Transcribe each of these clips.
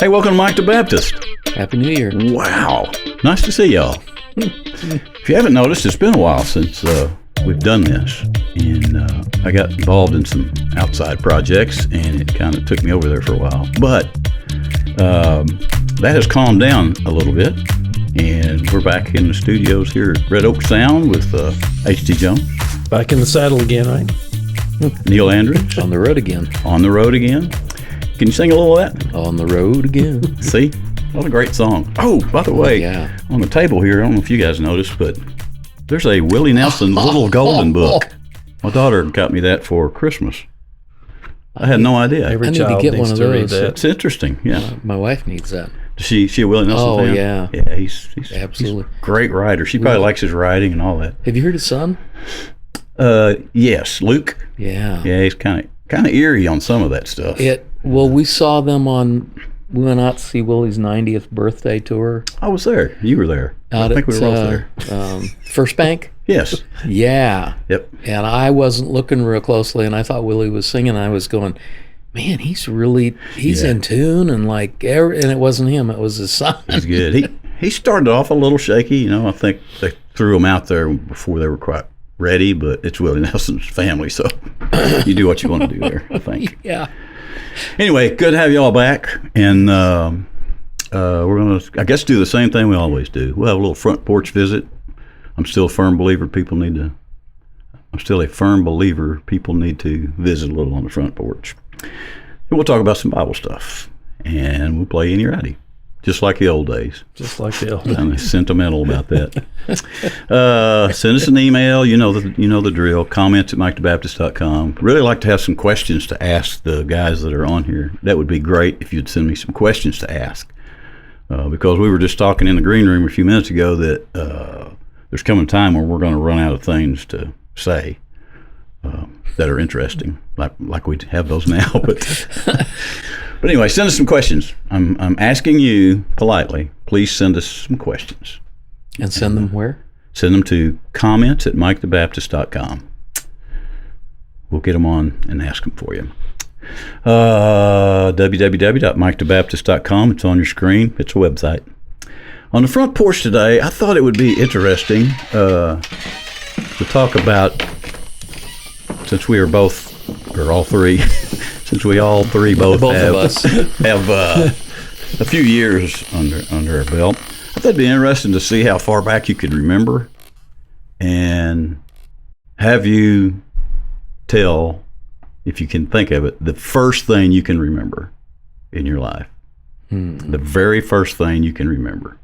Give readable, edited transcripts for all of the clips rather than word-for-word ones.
Hey, welcome to Mike the Baptist. Happy New Year. Wow. Nice to see y'all. If you haven't noticed, it's been a while since we've done this. And I got involved in some outside projects, and it kind of took me over there for a while. But that has calmed down a little bit. And we're back in the studios here at Red Oak Sound with H.T. Jones. Back in the saddle again, right? Neil Andrews. On the road again. On the road again. Can you sing a little of that? On the road again. See? What a great song. Oh, by the way, on the table here, I don't know if you guys noticed, but there's a Willie Nelson Little Golden Book. My daughter got me that for Christmas. I had no idea. Every I need to child get needs one of to read those. that. It's interesting, yeah. My wife needs that. Is she a Willie Nelson fan? Yeah. Yeah, he's Absolutely. He's a great writer. She probably likes his writing and all that. Have you heard his son? Yes, Luke. Yeah. Yeah, he's kind of eerie on some of that stuff. Well, we saw them we went out to see Willie's 90th birthday tour. I was there. You were there. Out I think we were both there. First Bank? Yes. Yeah. Yep. And I wasn't looking real closely, and I thought Willie was singing, and I was going, man, he's in tune, and and it wasn't him, it was his son. He's good. He started off a little shaky, you know. I think they threw him out there before they were quite ready, but it's Willie Nelson's family, so you do what you want to do there, I think. Yeah. Anyway, good to have you all back, and we're going to, I guess, do the same thing we always do. We'll have a little front porch visit. I'm still a firm believer people need to visit a little on the front porch. And we'll talk about some Bible stuff, and we'll play Inny Outty, just like the old days. Just like the old days. I'm sentimental about that. Send us an email. You know the drill. Comments at MikeTheBaptist.com. Really like to have some questions to ask the guys that are on here. That would be great if you'd send me some questions to ask. Because we were just talking in the green room a few minutes ago that there's coming a time when we're going to run out of things to say that are interesting, like we have those now. But anyway, send us some questions. I'm asking you politely, please send us some questions. And send them where? Send them to comments at MikeTheBaptist.com. We'll get them on and ask them for you. www.MikeTheBaptist.com. It's on your screen. It's a website. On the front porch today, I thought it would be interesting to talk about, since we are both, or all three, since we all three both of us have a few years under our belt. I thought it'd be interesting to see how far back you could remember, and have you tell, if you can think of it, the first thing you can remember in your life. The very first thing you can remember.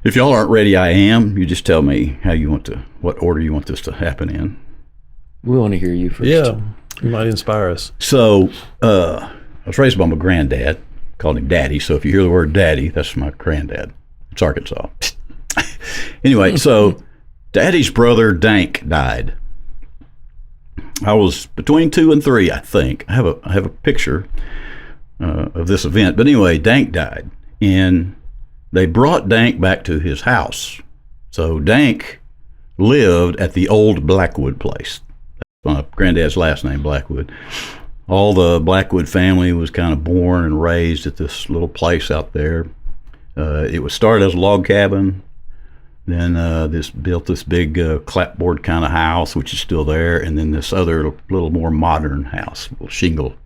If y'all aren't ready, I am. You just tell me what order you want this to happen in. We want to hear you first. Yeah, you might inspire us. So, I was raised by my granddad. Called him Daddy. So if you hear the word Daddy, that's my granddad. It's Arkansas. Anyway, so Daddy's brother Dank died. I was between 2 and 3, I think. I have a picture of this event. But anyway, Dank died, and they brought Dank back to his house. So Dank lived at the old Blackwood place. That's my granddad's last name, Blackwood. All the Blackwood family was kind of born and raised at this little place out there. It was started as a log cabin. Then built this big clapboard kind of house, which is still there, and then this other little more modern house, little shingle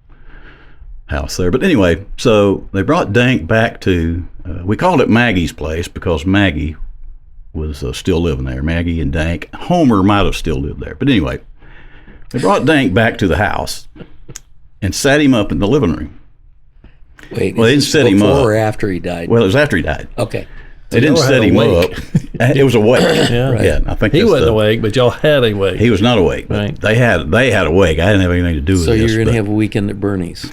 house there. But anyway, so they brought Dank back to, we called it Maggie's place because Maggie was still living there. Maggie and Dank. Homer might have still lived there. But anyway, they brought Dank back to the house and sat him up in the living room. Wait, well, they didn't set him up. Before or after he died? Well, it was after he died. Okay. They didn't set him up. It was awake. Yeah, right. Yeah, I think he wasn't awake, but y'all had a wake. He was not awake. But right. They had a wake. I didn't have anything to do with So this. you're going to have a weekend at Bernie's.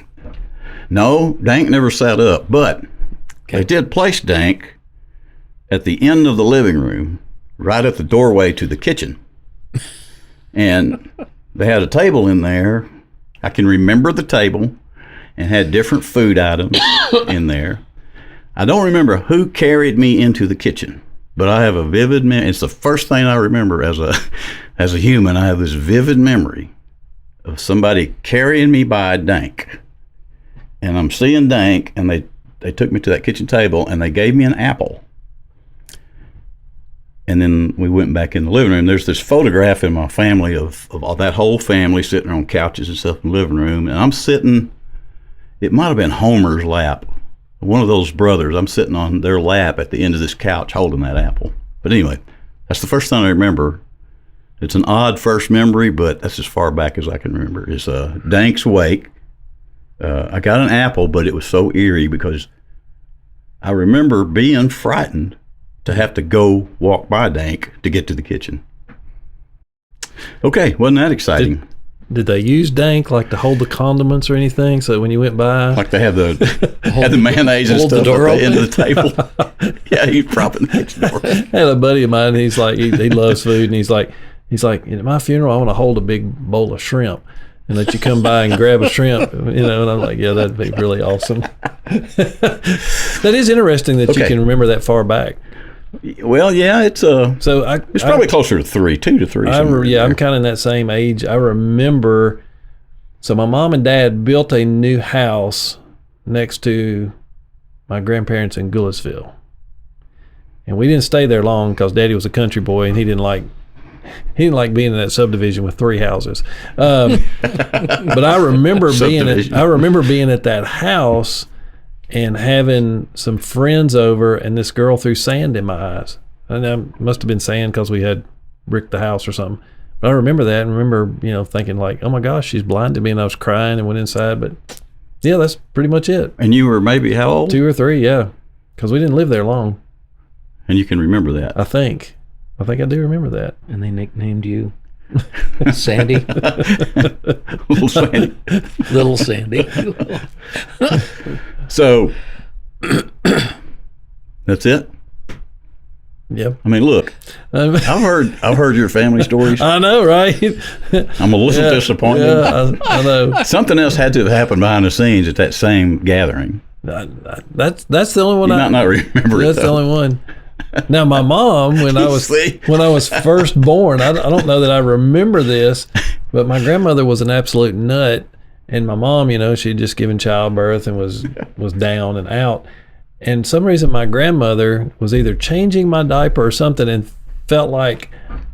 No, Dank never sat up, but they did place Dank at the end of the living room, right at the doorway to the kitchen. And they had a table in there. I can remember the table, and had different food items in there. I don't remember who carried me into the kitchen, but I have a vivid memory. It's the first thing I remember as a human. I have this vivid memory of somebody carrying me by Dank. And I'm seeing Dank, and they took me to that kitchen table, and they gave me an apple. And then we went back in the living room. There's this photograph in my family of all that whole family sitting on couches and stuff in the living room. And I'm sitting, it might have been Homer's lap, one of those brothers. I'm sitting on their lap at the end of this couch holding that apple. But anyway, that's the first thing I remember. It's an odd first memory, but that's as far back as I can remember. It's Dank's wake. I got an apple, but it was so eerie because I remember being frightened to have to go walk by Dank to get to the kitchen. Okay, wasn't that exciting? Did they use Dank like to hold the condiments or anything? So when you went by, Like they have the mayonnaise and stuff at the end of the table. Yeah, he's propping the kitchen door. I had a buddy of mine. He's like, he loves food, and he's like, at my funeral, I want to hold a big bowl of shrimp and let you come by and grab a shrimp, And I'm like, yeah, that'd be really awesome. That is interesting that you can remember that far back. Well, yeah, it's it's probably closer to 2 to 3. I'm kind of in that same age. I remember. So my mom and dad built a new house next to my grandparents in Goulisville, and we didn't stay there long because Daddy was a country boy and he didn't like being in that subdivision with 3 houses. But I remember being at that house and having some friends over, and this girl threw sand in my eyes. And that must have been sand because we had bricked the house or something. But I remember that and remember, thinking like, oh my gosh, she's blinded me, and I was crying and went inside. But yeah, that's pretty much it. And you were maybe how old? 2 or 3, yeah. Because we didn't live there long. And you can remember that? I think I do remember that. And they nicknamed you Sandy? Little Sandy. Little Sandy. So, that's it? Yep. I mean, look, I've heard your family stories. I know, right? I'm a little disappointed. Yeah, I know. Something else had to have happened behind the scenes at that same gathering. That's the only one you might not remember it. That's the only one. Now, my mom, when I was first born, I don't know that I remember this, but my grandmother was an absolute nut, and my mom, she had just given childbirth and was down and out. And some reason my grandmother was either changing my diaper or something and felt like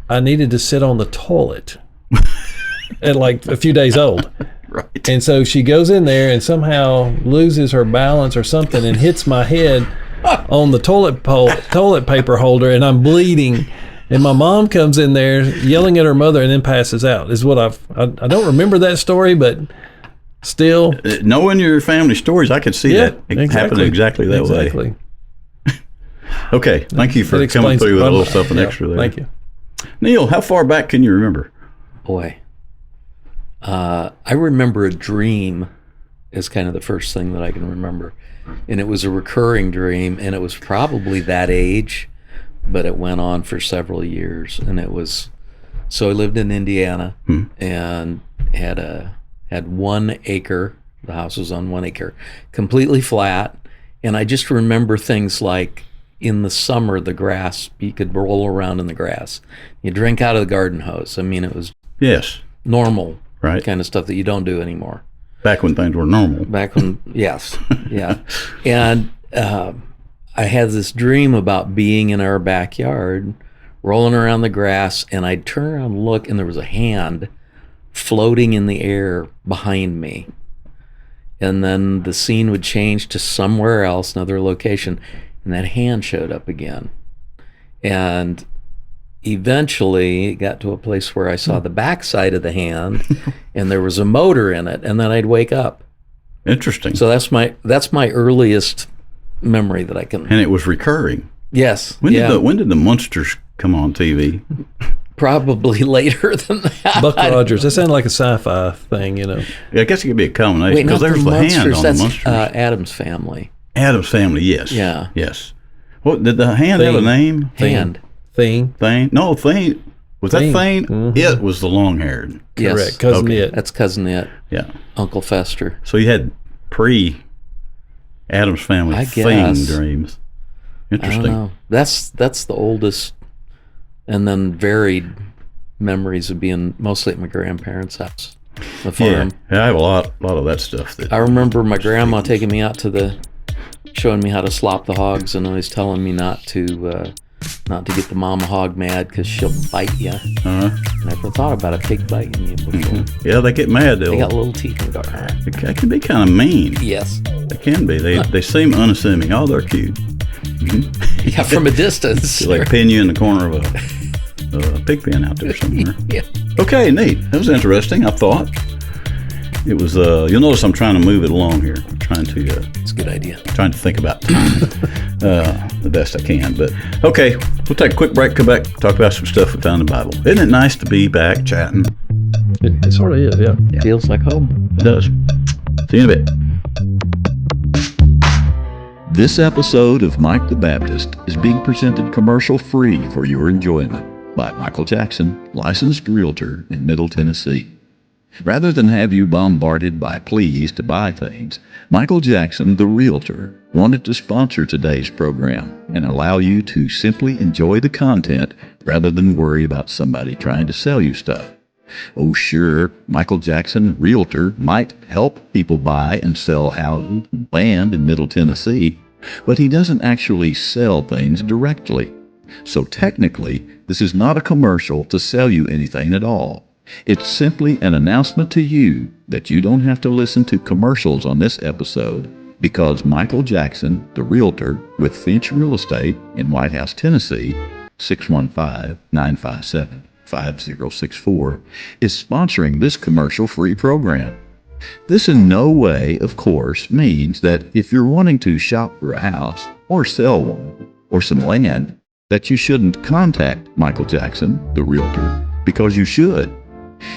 I needed to sit on the toilet at like a few days old. Right. And so she goes in there and somehow loses her balance or something and hits my head on the toilet paper holder, and I'm bleeding. And my mom comes in there yelling at her mother and then passes out. Is what I don't remember that story, but still, knowing your family stories, I could see that happening exactly that way. Okay, thank you for coming through with a little something extra there. Thank you. Neil, how far back can you remember? Boy, I remember a dream is kind of the first thing that I can remember. And it was a recurring dream, and it was probably that age, but it went on for several years. And it was, so I lived in Indiana and had 1 acre. The house was on 1 acre, completely flat. And I just remember things like in the summer, the grass, you could roll around in the grass. You drink out of the garden hose. I mean, it was normal kind of stuff that you don't do anymore. Back when things were normal. Back when, yes, yeah. And I had this dream about being in our backyard, rolling around the grass, and I'd turn around and look, and there was a hand floating in the air behind me. And then the scene would change to somewhere else, another location, and that hand showed up again. And eventually it got to a place where I saw the backside of the hand and there was a motor in it, and then I'd wake up. Interesting. So that's my earliest memory that I can. And it was recurring. Yes. When did the Munsters come on TV? Probably later than that. Buck Rogers. That sounded like a sci-fi thing, Yeah, I guess it could be a combination. Because there's the hand on the Munsters. That's Addams Family. Addams Family, yes. Yeah. Yes. What did the hand have a name? Hand. Thing. No, Thing. Was that Thing? Mm-hmm. It was the long-haired. Yes. Correct. Cousin It. That's Cousin It. Yeah. Uncle Fester. So you had pre-Addams Family Thing dreams. Interesting. I don't know. That's the oldest, and then varied memories of being mostly at my grandparents' house. the farm. Yeah, I have a lot of that stuff. I remember my grandma taking me out showing me how to slop the hogs, and always telling me not to get the mama hog mad because she'll bite you. Never thought about a pig biting you before. Yeah, they get mad. They got little teeth and go. They can be kind of mean. Yes, they can be. They seem unassuming. Oh, they're cute. Yeah, from a distance. They pin you in the corner of a pig pen out there somewhere. Yeah. Okay, neat. That was interesting. I thought it was. You'll notice I'm trying to move it along here. I'm trying to. It's a good idea. Trying to think about time the best I can. But okay, we'll take a quick break. Come back, talk about some stuff we found in the Bible. Isn't it nice to be back chatting? It sort of is. Yeah. Feels like home. It does. See you in a bit. This episode of Mike the Baptist is being presented commercial-free for your enjoyment by Michael Jackson, licensed realtor in Middle Tennessee. Rather than have you bombarded by pleas to buy things, Michael Jackson, the realtor, wanted to sponsor today's program and allow you to simply enjoy the content rather than worry about somebody trying to sell you stuff. Oh, sure, Michael Jackson, realtor, might help people buy and sell houses and land in Middle Tennessee, but he doesn't actually sell things directly. So technically, this is not a commercial to sell you anything at all. It's simply an announcement to you that you don't have to listen to commercials on this episode because Michael Jackson, the realtor with Finch Real Estate in White House, Tennessee, 615-957-5064, is sponsoring this commercial-free program. This in no way, of course, means that if you're wanting to shop for a house or sell one or some land, that you shouldn't contact Michael Jackson, the realtor, because you should.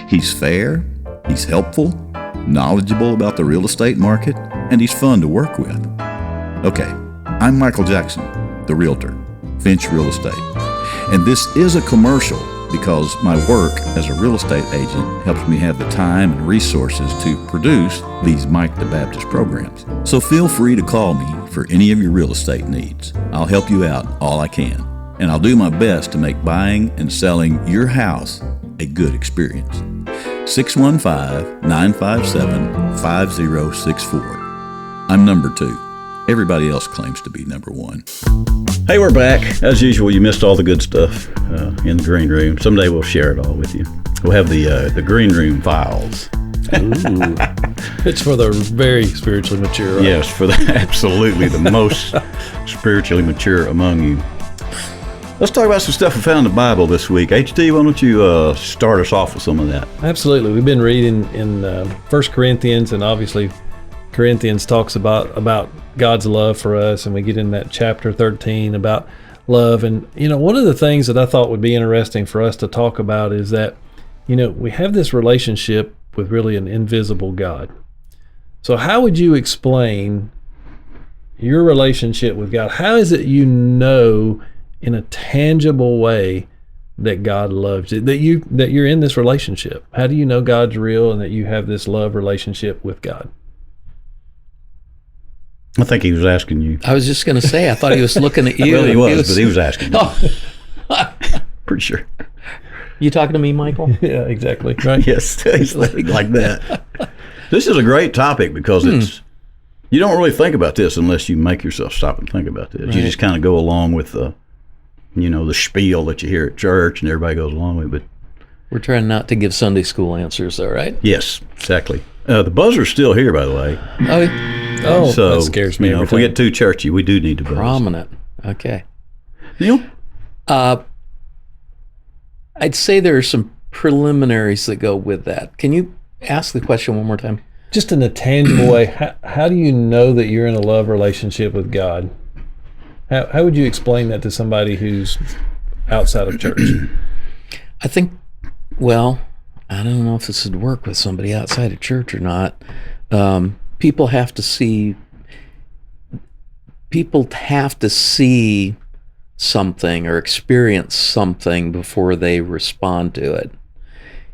He's fair, he's helpful, knowledgeable about the real estate market, and he's fun to work with. Okay, I'm Michael Jackson, the realtor, Finch Real Estate, and this is a commercial because my work as a real estate agent helps me have the time and resources to produce these Mike the Baptist programs. So feel free to call me for any of your real estate needs. I'll help you out all I can, and I'll do my best to make buying and selling your house a good experience. 615-957-5064. I'm number 2. Everybody else claims to be number 1. Hey, we're back. As usual, you missed all the good stuff in the green room. Someday we'll share it all with you. We'll have the green room files. Ooh. It's for the very spiritually mature. Right? Yes, for absolutely the most spiritually mature among you. Let's talk about some stuff we found in the Bible this week. HT, why don't you start us off with some of that? Absolutely. We've been reading in 1 Corinthians, and obviously Corinthians talks about God's love for us, and we get in that chapter 13 about love. And, one of the things that I thought would be interesting for us to talk about is that, we have this relationship with really an invisible God. So how would you explain your relationship with God? How is it in a tangible way that God loves you, that you're in this relationship? How do you know God's real and that you have this love relationship with God? I think he was asking you. I was just going to say, I thought he was looking at you. Well, he was, but he was asking you. Oh. Pretty sure. You talking to me, Michael? Yeah, exactly. Right? Yes, he's like that. This is a great topic because it's, you don't really think about this unless you make yourself stop and think about this. Right. You just kind of go along with the spiel that you hear at church and everybody goes along with it. We're trying not to give Sunday school answers, though, right? Yes, exactly. The buzzer's still here, by the way. Oh, so, that scares me. If we get too churchy, we do need to buzz. Prominent. Okay. Neil? I'd say there are some preliminaries that go with that. Can you ask the question one more time? Just in a tangible way, how do you know that you're in a love relationship with God? How would you explain that to somebody who's outside of church? I think, I don't know if this would work with somebody outside of church or not. People have to see something or experience something before they respond to it.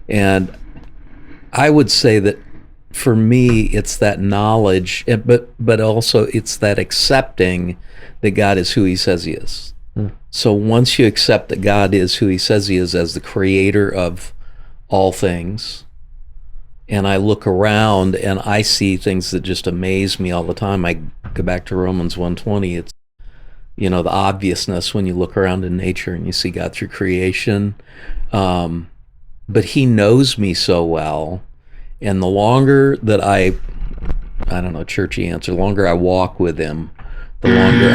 And I would say that for me, it's that knowledge, but also it's that accepting that God is who he says he is. So once you accept that God is who he says he is as the creator of all things, and I look around and I see things that just amaze me all the time. I go back to Romans 1:20. It's, the obviousness when you look around in nature and you see God through creation. But he knows me so well, and the longer that I don't know, churchy answer, the longer I walk with him, the longer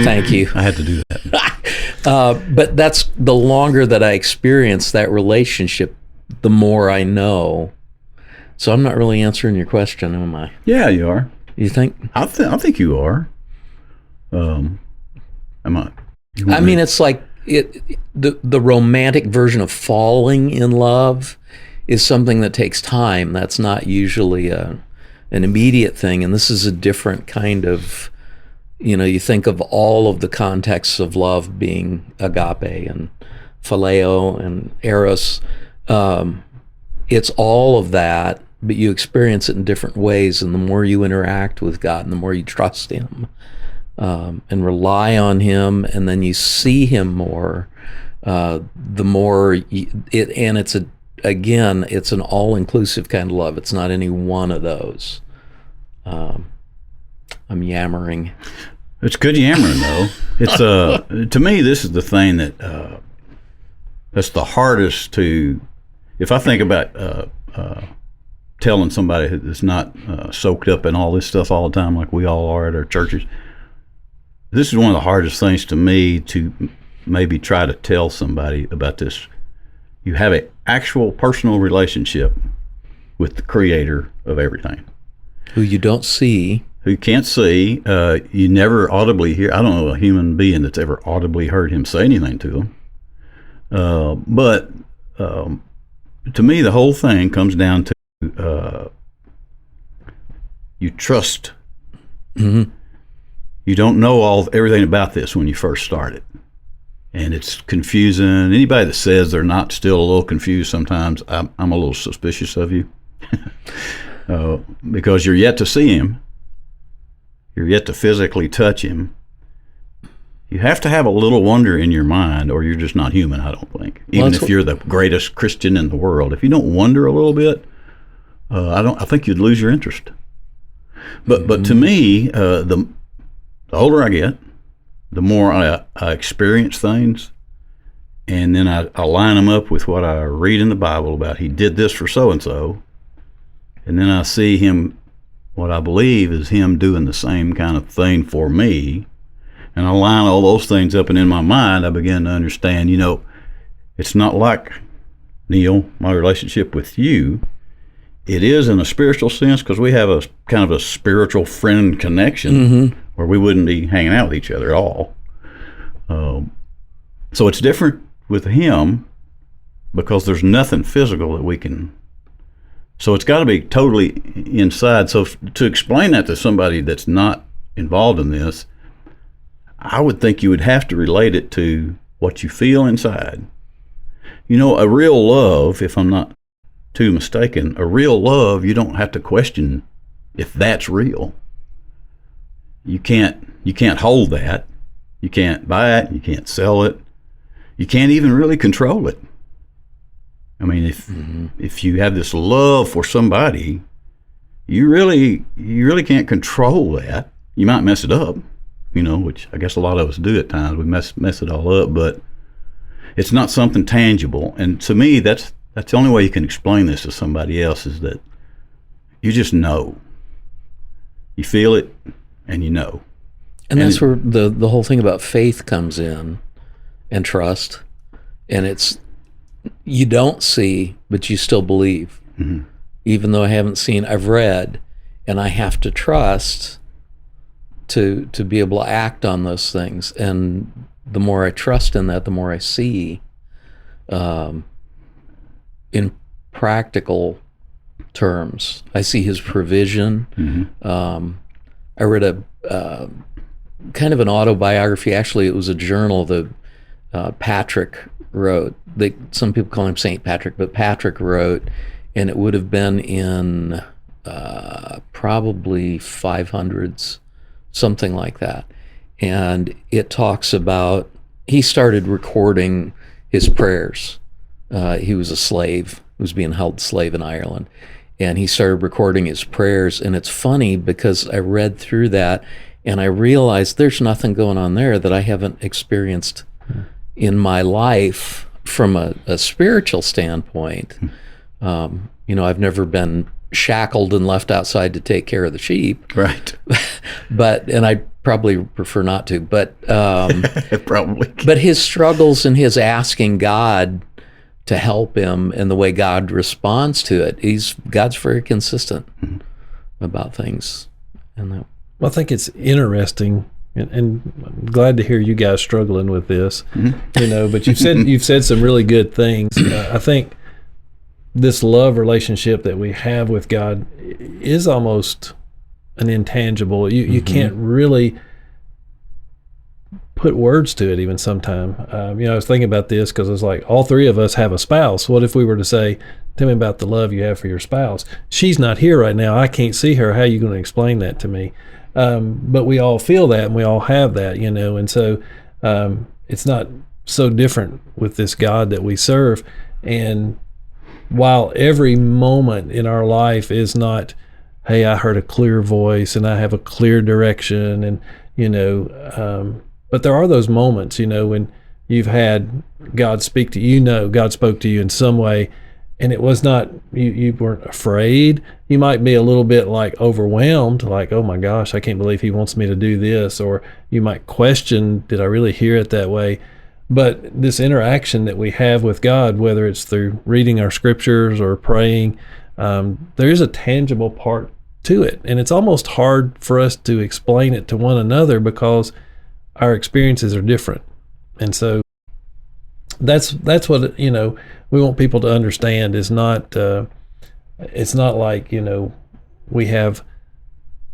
thank you. I had to do that. But that's the longer that I experience that relationship, the more I know. So I'm not really answering your question, am I? Yeah, you are. You think? I think you are. Am I? I mean, it's like the romantic version of falling in love is something that takes time. That's not usually an immediate thing, and this is a different kind of, you think of all of the contexts of love being agape and phileo and eros. It's all of that, but you experience it in different ways, and the more you interact with God and the more you trust him and rely on him, and then you see him more, the more it's an all-inclusive kind of love. It's not any one of those. I'm yammering. It's good yammering, though. It's to me, this is the thing that's the hardest to. If I think about telling somebody that's not soaked up in all this stuff all the time, like we all are at our churches, this is one of the hardest things to me to maybe try to tell somebody about this. You have an actual personal relationship with the creator of everything, who you don't see, who you can't see. You never audibly hear. I don't know a human being that's ever audibly heard him say anything to him. But to me, the whole thing comes down to you trust. Mm-hmm. You don't know everything about this when you first start it, and it's confusing. Anybody that says they're not still a little confused sometimes, I'm a little suspicious of you, because you're yet to see him. You're yet to physically touch him. You have to have a little wonder in your mind, or you're just not human, I don't think. Even if you're the greatest Christian in the world, if you don't wonder a little bit, I think you'd lose your interest. But to me, the older I get, the more I experience things, and then I line them up with what I read in the Bible about he did this for so-and-so, and then I see him, what I believe is him doing the same kind of thing for me, and I line all those things up, and in my mind I begin to understand, it's not like, Neil, my relationship with you. It is in a spiritual sense, because we have a kind of a spiritual friend connection where we wouldn't be hanging out with each other at all. So it's different with him because there's nothing physical that we can. So it's got to be totally inside. So to explain that to somebody that's not involved in this, I would think you would have to relate it to what you feel inside. A real love, if I'm not too mistaken, a real love, you don't have to question if that's real. You can't hold that. You can't buy it. You can't sell it. You can't even really control it. I mean, if you have this love for somebody, you really can't control that. You might mess it up, which I guess a lot of us do at times. We mess it all up, but it's not something tangible. And to me, that's the only way you can explain this to somebody else, is that you just know. You feel it, and you know. And that's where the whole thing about faith comes in, and trust. And it's, you don't see, but you still believe. Mm-hmm. Even though I haven't seen, I've read, and I have to trust to be able to act on those things. And the more I trust in that, the more I see in practical terms. I see his provision. Mm-hmm. I read a kind of an autobiography. Actually, it was a journal that Patrick wrote. Some people call him St. Patrick, but Patrick wrote, and it would have been in probably 500s, something like that. And it talks about, he started recording his prayers. He was a slave, was being held slave in Ireland. and he started recording his prayers. And it's funny because I read through that and I realized there's nothing going on there that I haven't experienced in my life from a spiritual standpoint. I've never been shackled and left outside to take care of the sheep. Right. And I probably prefer not to, but Probably. but his struggles and his asking God to help him and the way God responds to it, God's very consistent about things. And that. Well, I think it's interesting, and I'm glad to hear you guys struggling with this. But you've said some really good things. I think this love relationship that we have with God is almost an intangible. You can't really put words to it even sometime. I was thinking about this because it's like all three of us have a spouse. What if we were to say, tell me about the love you have for your spouse? She's not here right now. I can't see her. How are you going to explain that to me? But we all feel that and we all have that, and so it's not so different with this God that we serve. And while every moment in our life is not, hey, I heard a clear voice and I have a clear direction, and but there are those moments, when you've had God speak to you, God spoke to you in some way, and it was not, you weren't afraid. You might be a little bit like overwhelmed, like, oh my gosh, I can't believe he wants me to do this. Or you might question, did I really hear it that way? But this interaction that we have with God, whether it's through reading our scriptures or praying, there is a tangible part to it. And it's almost hard for us to explain it to one another because our experiences are different. And so that's what, we want people to understand is not, it's not like, we have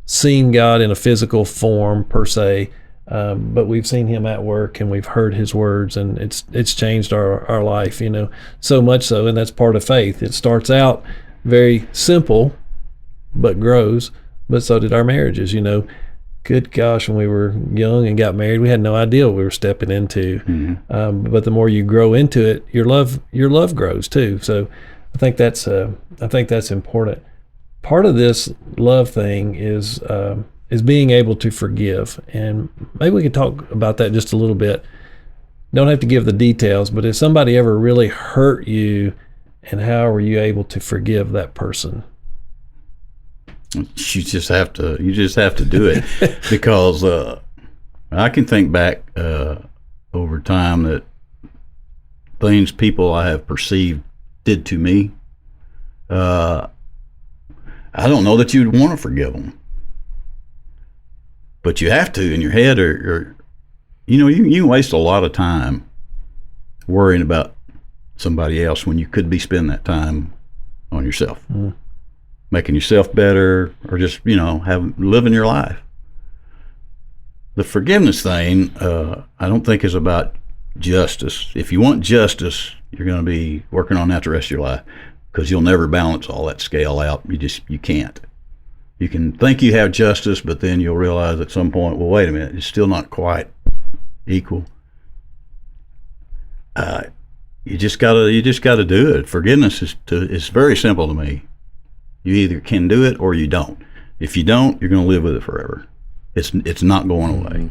seen God in a physical form per se, but we've seen him at work and we've heard his words, and it's changed our life, so much so. And that's part of faith. It starts out very simple, but grows. But so did our marriages, Good gosh, when we were young and got married, we had no idea what we were stepping into. But the more you grow into it, your love grows too. So I think that's important. Part of this love thing is being able to forgive, and maybe we could talk about that just a little bit. Don't have to give the details, but if somebody ever really hurt you, and how were you able to forgive that person? You just have to do it because I can think back over time that things people I have perceived did to me. I don't know that you'd want to forgive them, but you have to in your head, or you can waste a lot of time worrying about somebody else when you could be spending that time on yourself. Making yourself better, or just living your life. The forgiveness thing, I don't think is about justice. If you want justice, you're going to be working on that the rest of your life, because you'll never balance all that scale out. You can't. You can think you have justice, but then you'll realize at some point, well, wait a minute, it's still not quite equal. You just gotta do it. Forgiveness is very simple to me. You either can do it or you don't. If you don't, you're going to live with it forever. It's not going away.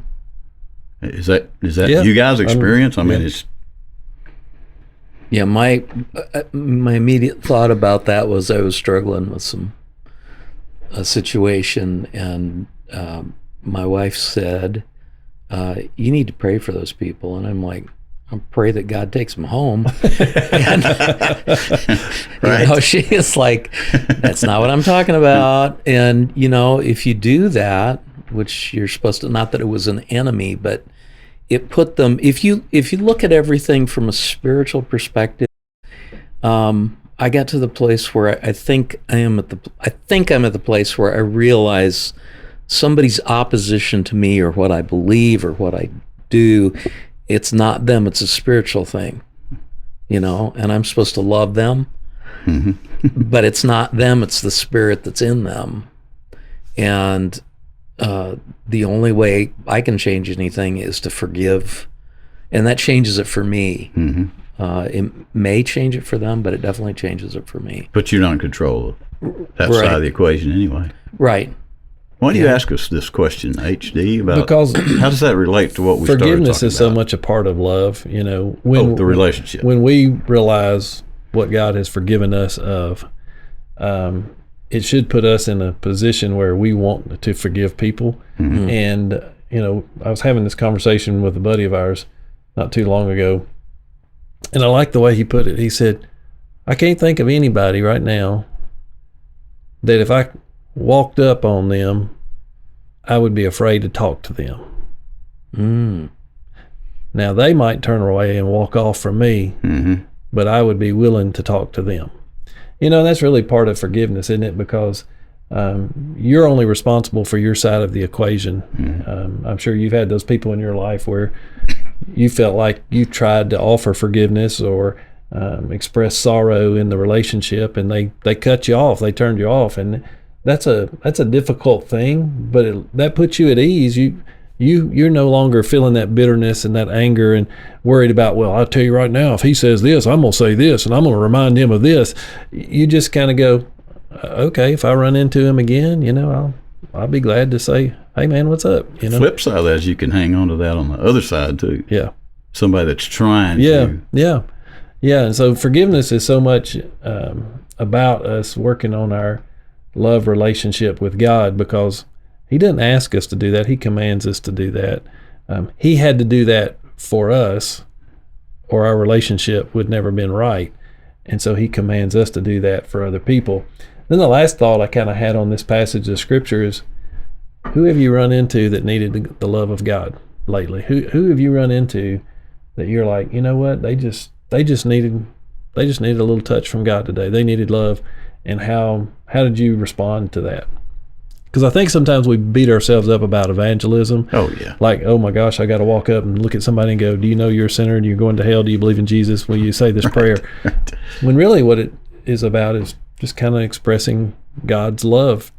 Is that you guys' experience? I mean, it's. Yeah, my immediate thought about that was I was struggling with a situation, and my wife said, "You need to pray for those people," and I'm like, I pray that God takes them home. And, right. She is like, that's not what I'm talking about. And, if you do that, which you're supposed to, not that it was an enemy, but it put them, if you look at everything from a spiritual perspective, I got to the place where I think I'm at the place where I realize somebody's opposition to me or what I believe or what I do, it's not them, it's a spiritual thing, and I'm supposed to love them, but it's not them, it's the spirit that's in them. And the only way I can change anything is to forgive, and that changes it for me. It may change it for them, but it definitely changes it for me. But you're not in control of that Right. side of the equation anyway. Right. Why do you ask us this question, HD, about Because how does that relate to what we started forgiveness talking is so about? much a part of love. When The relationship. when we realize what God has forgiven us of, it should put us in a position where we want to forgive people. Mm-hmm. And I was having this conversation with a buddy of ours not too long ago, and I like the way he put it. He said, I can't think of anybody right now that if I walked up on them, I would be afraid to talk to them. Now, they might turn away and walk off from me, Mm-hmm. but I would be willing to talk to them. That's really part of forgiveness, isn't it? Because you're only responsible for your side of the equation. Mm-hmm. I'm sure you've had those people in your life where you felt like you tried to offer forgiveness or express sorrow in the relationship, and they cut you off, they turned you off, and that's a difficult thing, but that puts you at ease. You're no longer feeling that bitterness and that anger and worried about, well, I'll tell you right now, if he says this, I'm going to say this, and I'm going to remind him of this. You just kind of go, okay, if I run into him again, I'll be glad to say, hey man, what's up? Flip side of that is you can hang on to that on the other side too. Yeah. Somebody that's trying Yeah. to. Yeah. And so forgiveness is so much about us working on our love relationship with God, because he doesn't ask us to do that. He commands us to do that. He had to do that for us, or our relationship would never been right. And so he commands us to do that for other people. Then the last thought I kind of had on this passage of scripture is, who have you run into that needed the love of God lately? Who have you run into that you're like, you know what, they just needed a little touch from God today. They needed love. And how did you respond to that? Because I think sometimes we beat ourselves up about evangelism. Oh, yeah. Like, oh my gosh, I got to walk up and look at somebody and go, do you know you're a sinner and you're going to hell? Do you believe in Jesus? Will you say this prayer? When really what it is about is just kind of expressing God's love.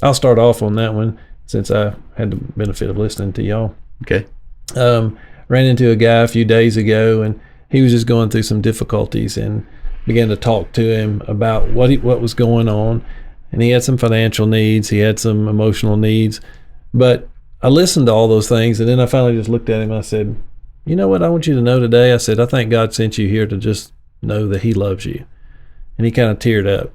I'll start off on that one since I had the benefit of listening to y'all. Okay. Ran into a guy a few days ago, and he was just going through some difficulties, and began to talk to him about what was going on. And he had some financial needs, he had some emotional needs, but I listened to all those things, and then I finally just looked at him and I said, you know what I want you to know today? I said, I think God sent you here to just know that he loves you. And he kind of teared up.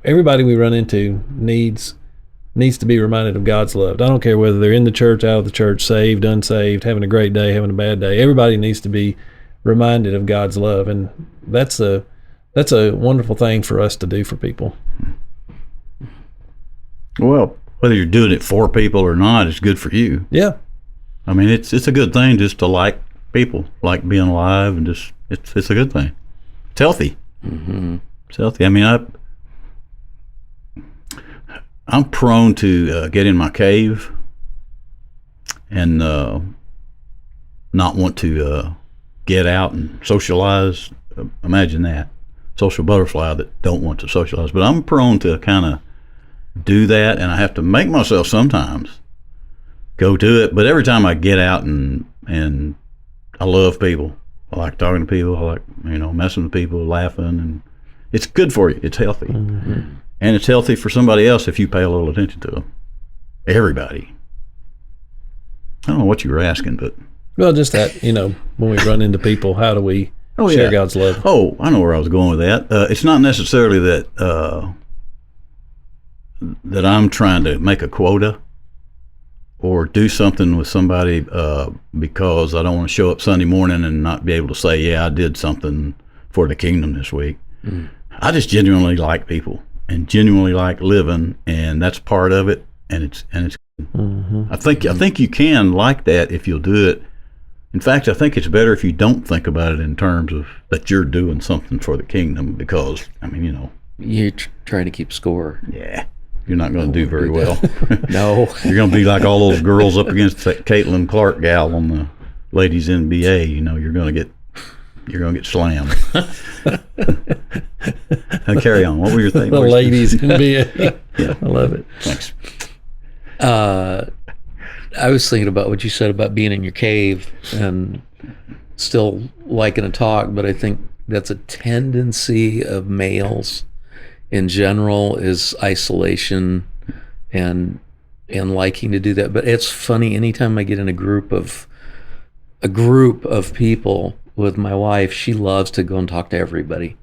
Everybody we run into needs to be reminded of God's love. I don't care whether they're in the church, out of the church, saved, unsaved, having a great day, having a bad day. Everybody needs to be reminded of God's love, and that's a wonderful thing for us to do for people. Well, whether you're doing it for people or not, it's good for you. Yeah. I mean, it's a good thing just to like people, like being alive, and just it's a good thing. It's healthy. Mm-hmm. It's healthy. I mean, I'm prone to get in my cave and not want to get out and socialize. Imagine that. Social butterfly that don't want to socialize. But I'm prone to kind of do that, and I have to make myself sometimes go to it. But every time I get out and I love people. I like talking to people. I like, messing with people, laughing, and it's good for you. It's healthy. Mm-hmm. And it's healthy for somebody else if you pay a little attention to them. Everybody. I don't know what you were asking, but... Well, just that, when we run into people, how do we share God's love? Oh, I know where I was going with that. It's not necessarily that that I'm trying to make a quota or do something with somebody because I don't want to show up Sunday morning and not be able to say, yeah, I did something for the kingdom this week. Mm. I just genuinely like people and genuinely like living, and that's part of it. And it's. Mm-hmm. I think you can like that if you'll do it. In fact, I think it's better if you don't think about it in terms of that you're doing something for the kingdom, because you're trying to keep score. Yeah, you're not going to do very well. No, you're going to be like all those girls up against that Caitlin Clark gal on the ladies NBA. You're going to get slammed. Now carry on. What were your things? The ladies NBA. Yeah, I love it. Thanks. I was thinking about what you said about being in your cave and still liking to talk, but I think that's a tendency of males in general, is isolation and liking to do that. But it's funny, anytime I get in a group of people with my wife, she loves to go and talk to everybody.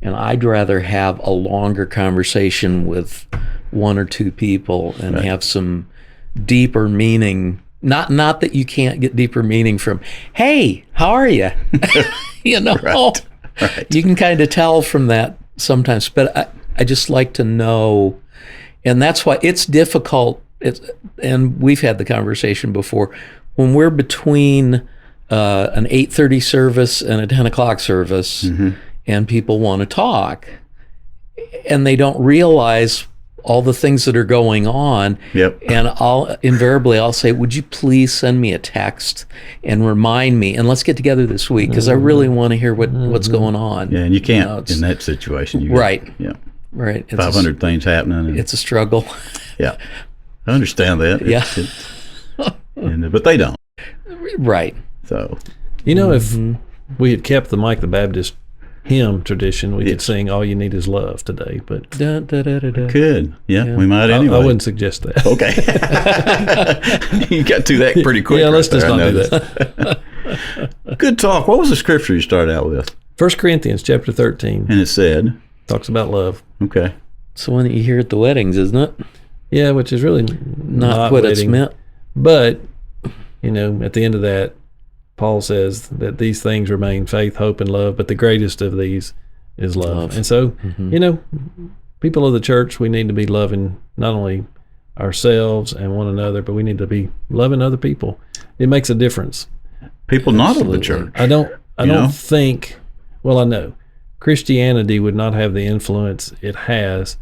And I'd rather have a longer conversation with one or two people and have some deeper meaning. Not that you can't get deeper meaning from, hey, how are you? You know, Right. You can kind of tell from that sometimes. But I just like to know, and that's why it's difficult. And we've had the conversation before, when we're between an 8:30 service and a 10 o'clock service, and people want to talk, and they don't realize all the things that are going on. Yep. And I'll say, would you please send me a text and remind me, and let's get together this week, because I really want to hear what's going on. Yeah, and you can't in that situation. Right. Yeah. Right. 500 things happening. And, it's a struggle. Yeah. I understand that. Yeah. But they don't. Right. So. You know, if we had kept the Mike the Baptist hymn tradition, we could sing "All You Need Is Love" today. But Could. Yeah, we might anyway. I wouldn't suggest that. Okay. You got to that pretty quick. Yeah, let's right just there, not do that. Good talk. What was the scripture you started out with? 1 Corinthians chapter 13 And it said, talks about love. okay. It's the one that you hear at the weddings, isn't it? Yeah, which is really Not what it's wedding. meant. But, you know, at the end of that, Paul says that these things remain: faith, hope, and love, but the greatest of these is love. And so, you know, people of the church, we need to be loving not only ourselves and one another, but we need to be loving other people. It makes a difference. People not of the church. I don't know? think, well, I know Christianity would not have the influence it has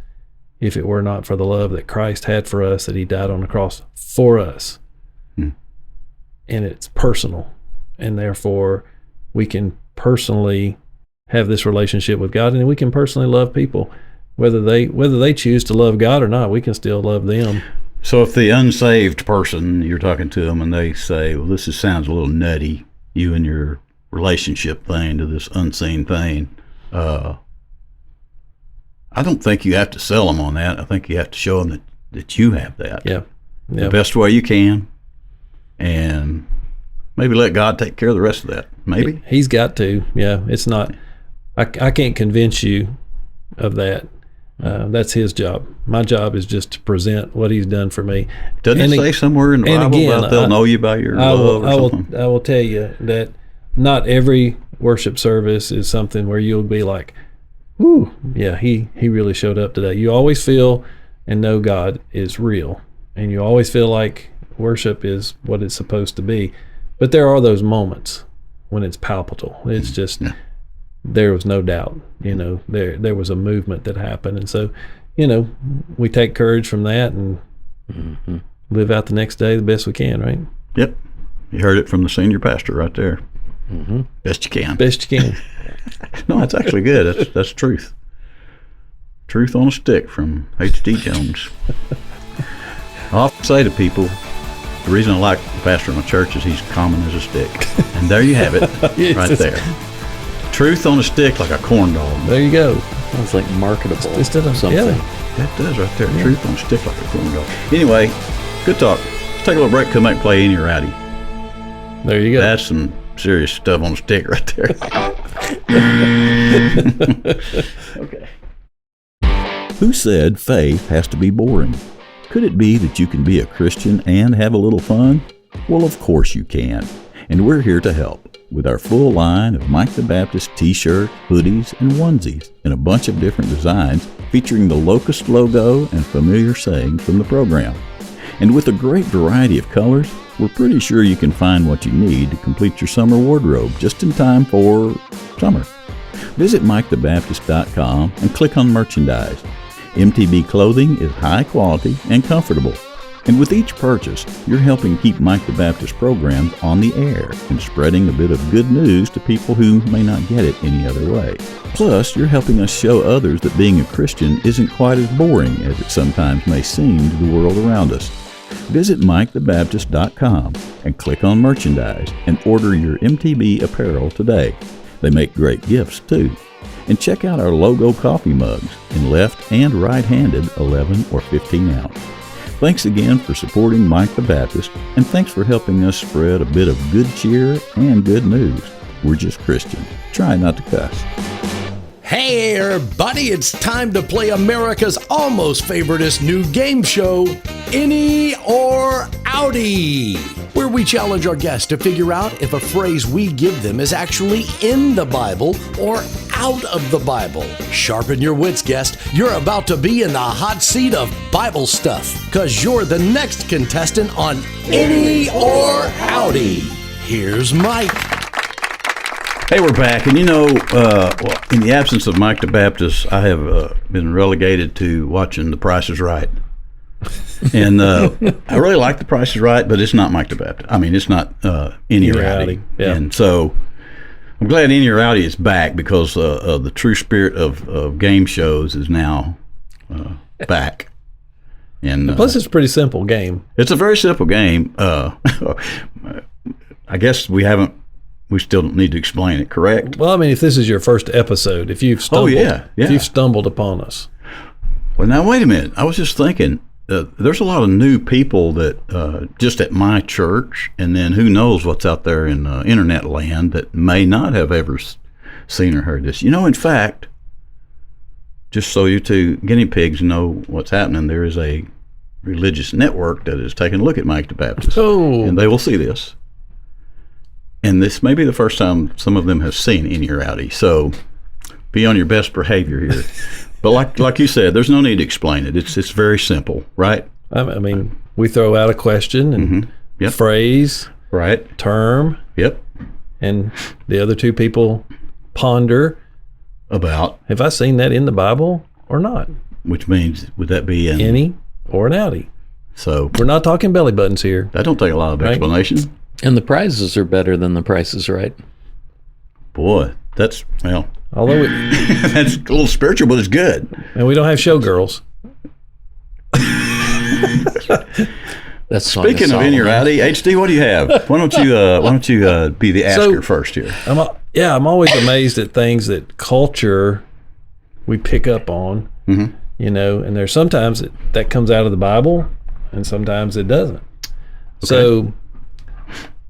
if it were not for the love that Christ had for us, that he died on the cross for us. And it's personal. And therefore, we can personally have this relationship with God, and we can personally love people. Whether they choose to love God or not, we can still love them. So if the unsaved person, you're talking to them and they say, well, this sounds a little nutty, you and your relationship thing to this unseen thing, I don't think you have to sell them on that. I think you have to show them that you have that. Yeah. The best way you can. And maybe let God take care of the rest of that. Maybe. He's got to. Yeah. It's not, I can't convince you of that. That's his job. My job is just to present what he's done for me. Doesn't it say somewhere in the Bible about they'll know you by your love or something? I will tell you that not every worship service is something where you'll be like, "Ooh, yeah, he really showed up today." You always feel and know God is real, and you always feel like worship is what it's supposed to be. But there are those moments when it's palpable. It's just there was no doubt. You know, there was a movement that happened, and so, you know, we take courage from that and live out the next day the best we can. Right? Yep. You heard it from the senior pastor right there. Best you can. Best you can. No, that's actually good. That's truth. Truth on a stick from H.D. Jones. I often say to people, the reason I like the pastor in my church is he's common as a stick. And there you have it, right there. Truth on a stick like a corn dog. There you go. Sounds like marketable. Instead of something. Yeah. That does right there. Yeah. Truth on a stick like a corn dog. Anyway, good talk. Let's take a little break, come back and play Inny or Outty. There you go. That's some serious stuff on a stick right there. Okay. Who said faith has to be boring? Could it be that you can be a Christian and have a little fun? Well, of course you can. And we're here to help with our full line of Mike the Baptist t-shirts, hoodies, and onesies in a bunch of different designs featuring the Locust logo and familiar sayings from the program. And with a great variety of colors, we're pretty sure you can find what you need to complete your summer wardrobe just in time for summer. Visit MikeTheBaptist.com and click on merchandise. MTB clothing is high quality and comfortable. And with each purchase, you're helping keep Mike the Baptist programs on the air and spreading a bit of good news to people who may not get it any other way. Plus, you're helping us show others that being a Christian isn't quite as boring as it sometimes may seem to the world around us. Visit MikeTheBaptist.com and click on Merchandise and order your MTB apparel today. They make great gifts, too. And check out our logo coffee mugs in left and right-handed 11 or 15 ounce. Thanks again for supporting Mike the Baptist, and thanks for helping us spread a bit of good cheer and good news. We're just Christians. Try not to cuss. Hey everybody, it's time to play America's almost favoriteest new game show, Inny or Outty, where we challenge our guests to figure out if a phrase we give them is actually in the Bible or out of the Bible. Sharpen your wits, guest. You're about to be in the hot seat of Bible stuff, because you're the next contestant on Inny or Outty. Here's Mike. Hey, we're back, and in the absence of Mike the Baptist, I have been relegated to watching The Price is Right. And I really like The Price is Right, but it's not Mike the Baptist. I mean, it's not Inny or Outty. Yeah. And so I'm glad Inny or Outty is back, because the true spirit of game shows is now back. And Plus, it's a pretty simple game. it's a very simple game. I guess we still don't need to explain it, correct? Well, I mean, if this is your first episode, if you've stumbled, yeah. if you've stumbled upon us, Well, now, wait a minute. I was just thinking, there's a lot of new people that just at my church, and then who knows what's out there in internet land, that may not have ever seen or heard this. In fact, just so you two guinea pigs know what's happening, there is a religious network that is taking a look at Mike the Baptist, and they will see this. And this may be the first time some of them have seen Inny or Outty, so be on your best behavior here. But like you said, there's no need to explain it. It's very simple, right? I mean, we throw out a question and Yep. phrase, Right. term, Yep. and the other two people ponder, About, have I seen that in the Bible or not? which means, would that be in? Inny or an Outty? So We're not talking belly buttons here. that don't take a lot of Right. explanation. And the prizes are better than The Price is Right. Boy, that's, well, Although that's a little spiritual, but it's good. and we don't have showgirls. That's Speaking of Inny or Outty, HD, what do you have? Why don't you be the asker first here? I'm always amazed at things that culture we pick up on, and there's sometimes that comes out of the Bible and sometimes it doesn't. So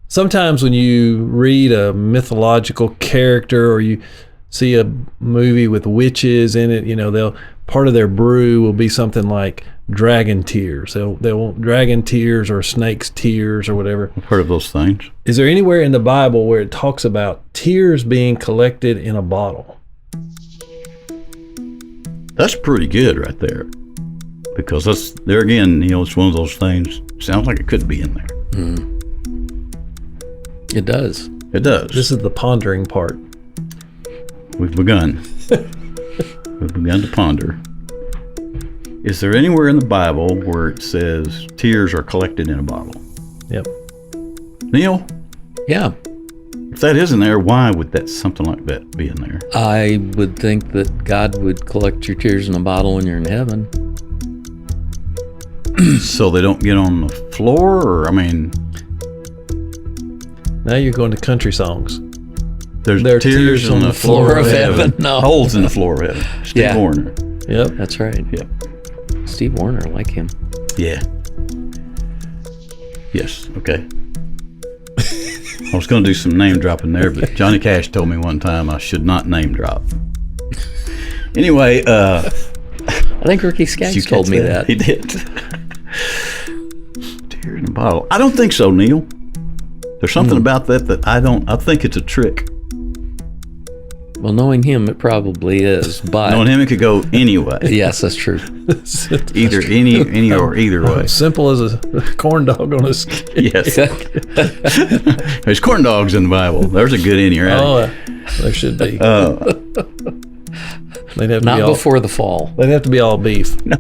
sometimes when you read a mythological character or you see a movie with witches in it, they'll part of their brew will be something like dragon tears. They'll want dragon tears or snake's tears or whatever. I've heard of those things. Is there anywhere in the Bible where it talks about tears being collected in a bottle? That's pretty good right there, because that's there again. It's one of those things. Sounds like it could be in there. It does. It does. This is the pondering part. We've begun. We've begun to ponder. Is there anywhere in the Bible where it says tears are collected in a bottle? Yep. Neil, Yeah. if that isn't there, why would that something like that be in there? I would think that God would collect your tears in a bottle when you're in heaven. So they don't get on the floor, or Now you're going to country songs. there's There are tears on the floor of heaven. No. Holes in the floor of heaven. Steve Yeah. Warner. Yep. That's right. Yep. Steve Warner, I like him. Yeah. Yes. Okay. I was going to do some name dropping there, but Johnny Cash told me one time I should not name drop. Anyway, I think Ricky Skaggs told me that. He did. Tear in a bottle. I don't think so, Neil. There's something about that I think it's a trick. Well, knowing him, it probably is. But Knowing him, it could go anyway. yes, that's true. Either any or either way. Simple as a corn dog on a stick. Yes. There's corn dogs in the Bible. There's a good Inny or Outty. Oh, there should be. They'd have to Not be all, before the fall. They'd have to be all beef. No,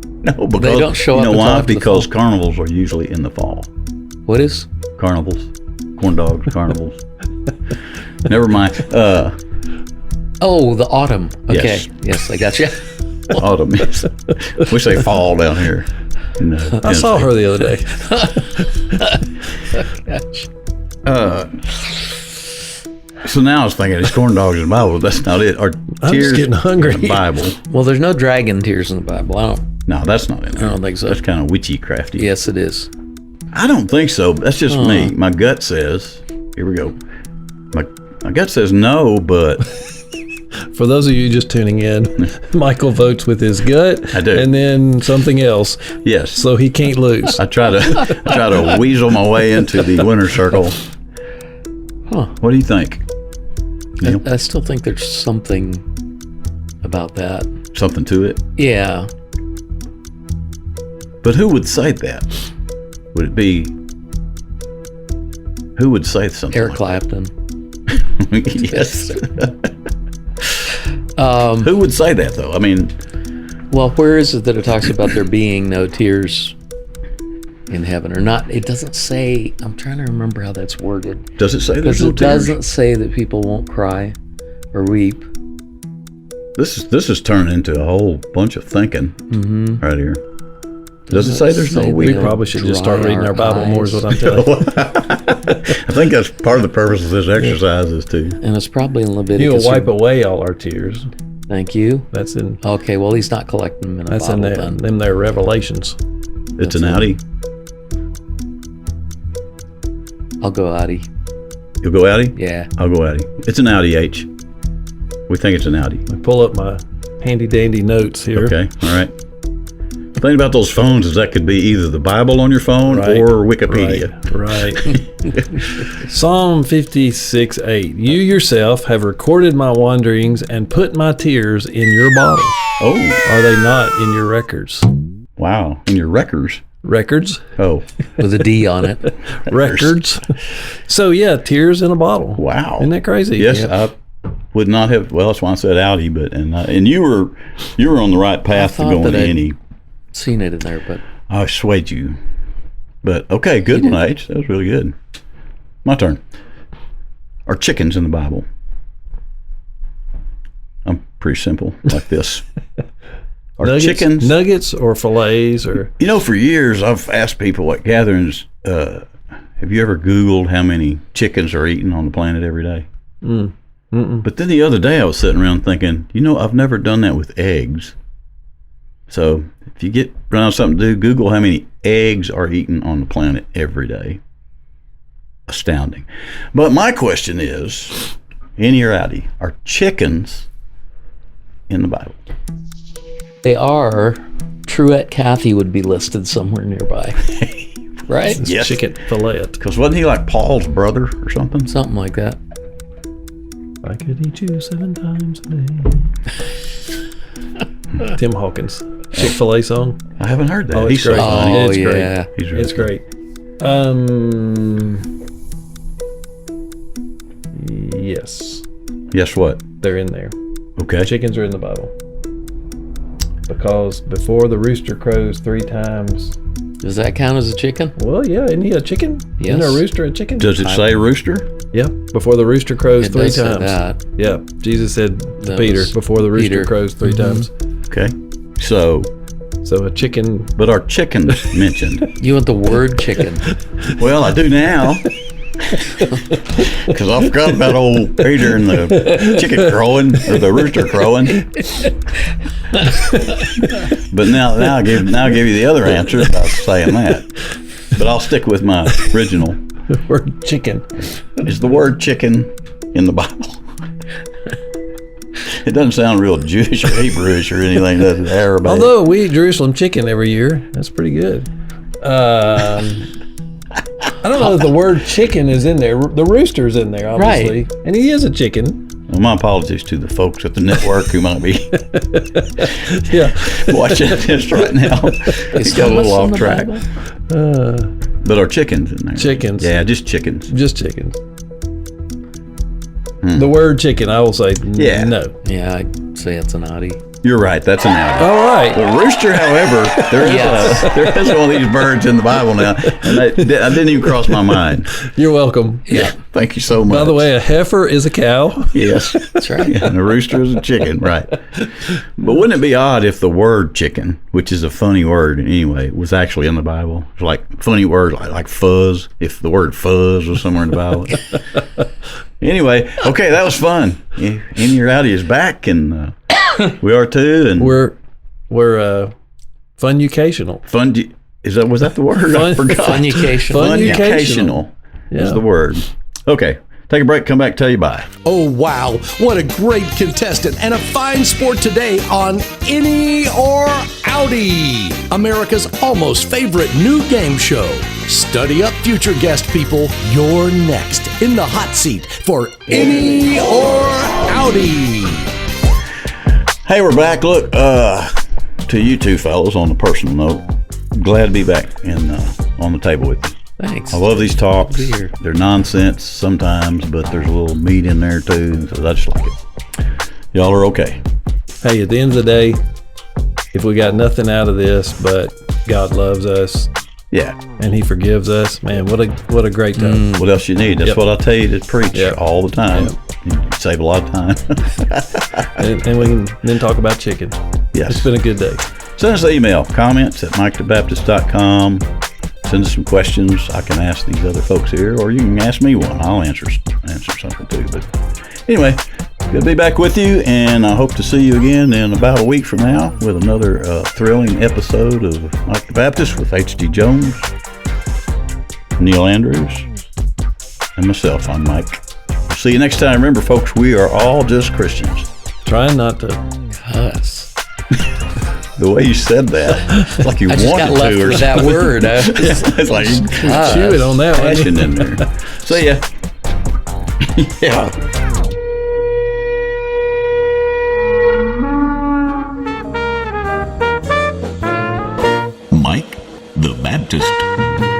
because They don't show you up know until why? after the Because fall. carnivals are usually in the fall. What is? Carnivals, corn dogs, carnivals. Never mind. Oh, the autumn. Okay. Yes. Yes, I got you. Autumn. Yes. We say fall down here. in I saw her the other day. So now I was thinking, it's corn dogs in the Bible. That's not it. Are I'm tears just getting hungry. in the Bible? Well, there's no dragon tears in the Bible. No, that's not in there. I don't think so. That's kind of witchy crafty. Yes, it is. I don't think so. That's just me. My gut says, here we go. My gut says no, but For those of you just tuning in, Michael votes with his gut. I do. And then something else. yes. So he can't lose. I try to weasel my way into the winner's circle. Huh. What do you think? Neil? I still think there's something about that. Something to it? Yeah. But who would say that? Would it be... Who would say something Eric like Clapton. that? Yes. Who would say that, though? I mean... Well, where is it that it talks about there being no tears in heaven or not? It doesn't say. I'm trying to remember how that's worded. Does it say there's Because no it tears? doesn't say that people won't cry or weep. This is turning into a whole bunch of thinking right here. Does it say there's no Say We weep? they'll probably should just dry start reading our Bible more is eyes. what I'm telling you. I think that's part of the purpose of this exercise is to... And it's probably in He will Leviticus. wipe away all our tears. Thank you. That's in Okay, well, he's not collecting them in a that's bottle in then. them their revelations. It's an Outty. I'll go Outty. You'll go Outty? Yeah. I'll go Outty. It's an Outty H. We think it's an Outty. I pull up my handy dandy notes here. Okay, all right. The thing about those phones is that could be either the Bible on your phone Right. or Wikipedia. Right. Psalm 56:8. You yourself have recorded my wanderings and put my tears in your bottle. Oh, Are they not in your records? wow. In your records. Records? Oh, With a D on it. Records. So yeah, tears in a bottle. wow. Isn't that crazy? Yes, Yep. I would not have. Well, that's why I said Outty, but and you were on the right path to thought going that I'd- Inny. Seen it in there, but I swayed you. But okay, good one, H. That was really good. My turn. Are chickens in the Bible? I'm pretty simple like this. Are chickens? Nuggets or fillets or You know, for years I've asked people at gatherings, have you ever Googled how many chickens are eaten on the planet every day? But then the other day I was sitting around thinking, I've never done that with eggs. So if you get around something to do, Google how many eggs are eaten on the planet every day. Astounding. But my question is, Inny or Outty, are chickens in the Bible? they are. Truett Cathy would be listed somewhere nearby. Right? Yes. chicken fillet? Because wasn't he like Paul's brother or something? Something like that. I could eat you 7 times a day. Tim Hawkins. Chick-fil-A song. I haven't heard that. Oh, He's it's so great. funny. Oh, It's great. yeah. He's really It's good. great. Yes, Yes, what? they're in there. Okay. Chickens are in the Bible. Because before the rooster crows 3 times. Does that count as a chicken? Well, yeah, isn't he a chicken? Yes. Isn't a rooster a chicken? Does it say rooster? Yeah, before the rooster crows It 3 does say times. that. Yeah, Jesus said to That Peter, was before the rooster Peter. crows 3 times. Okay. So, So a chicken. but are chickens mentioned? You want the word chicken. Well, I do now. Because I forgot about old Peter and the chicken crowing, or the rooster crowing. But now I'll give you the other answer without saying that. But I'll stick with my original. Word chicken. Is the word chicken in the Bible? It doesn't sound real Jewish or Hebrewish or anything, does it? Arabic. Although we eat Jerusalem chicken every year. That's pretty good. I don't know if the word chicken is in there. The rooster's in there, obviously. Right. And he is a chicken. Well, my apologies to the folks at the network who might be Yeah. watching this right now. Is It got a little hummus in off the track. Bible? But are chickens in there? Chickens. Yeah, just chickens. Just chickens. The word chicken, I will say Yeah. no. Yeah, I'd say it's an Outty. You're right. That's an Outty. All right. Well, rooster, however, there is one of these birds in the Bible now, and I didn't even cross my mind. You're welcome. Yeah. Thank you so much. By the way, a heifer is a cow. Yes. That's right. Yeah, and a rooster is a chicken, right. But wouldn't it be odd if the word chicken, which is a funny word anyway, was actually in the Bible? It's like funny word like fuzz, if the word fuzz was somewhere in the Bible. Anyway, okay, that was fun. Inny or Outty is back, and we are too. And We're fun-ucational. was that the word? I forgot. Funnucational. Funnucational is Yeah. the word. Okay, take a break, come back, tell you bye. Oh, wow. What a great contestant and a fine sport today on Inny or Outty, America's almost favorite new game show. Study up, future guest people. You're next in the hot seat for Inny or Outty. Hey, we're back. Look, to you two fellows on a personal note, glad to be back on the table with you. Thanks. I love these talks. Good to hear. They're nonsense sometimes, but there's a little meat in there too, so I just like it. Y'all are okay. Hey, at the end of the day, if we got nothing out of this, but God loves us Yeah. and He forgives us, man, what a great time. What else you need? That's Yep. what I tell you to preach Yep. all the time. Yep. You save a lot of time. And we can then talk about chicken. Yes. It's been a good day. Send us an email, comments at mikethebaptist.com. Send us some questions I can ask these other folks here, or you can ask me one. I'll answer something too. But anyway, good to be back with you, and I hope to see you again in about a week from now with another thrilling episode of Mike the Baptist with H.D. Jones, Neil Andrews, and myself. I'm Mike. We'll see you next time. Remember, folks, we are all just Christians. Trying not to. Us. The way you said that, it's like you I just got wanted left to, or with that something. word. It's like Chew it on that one. passion in there. See ya. Yeah. Mike the Baptist.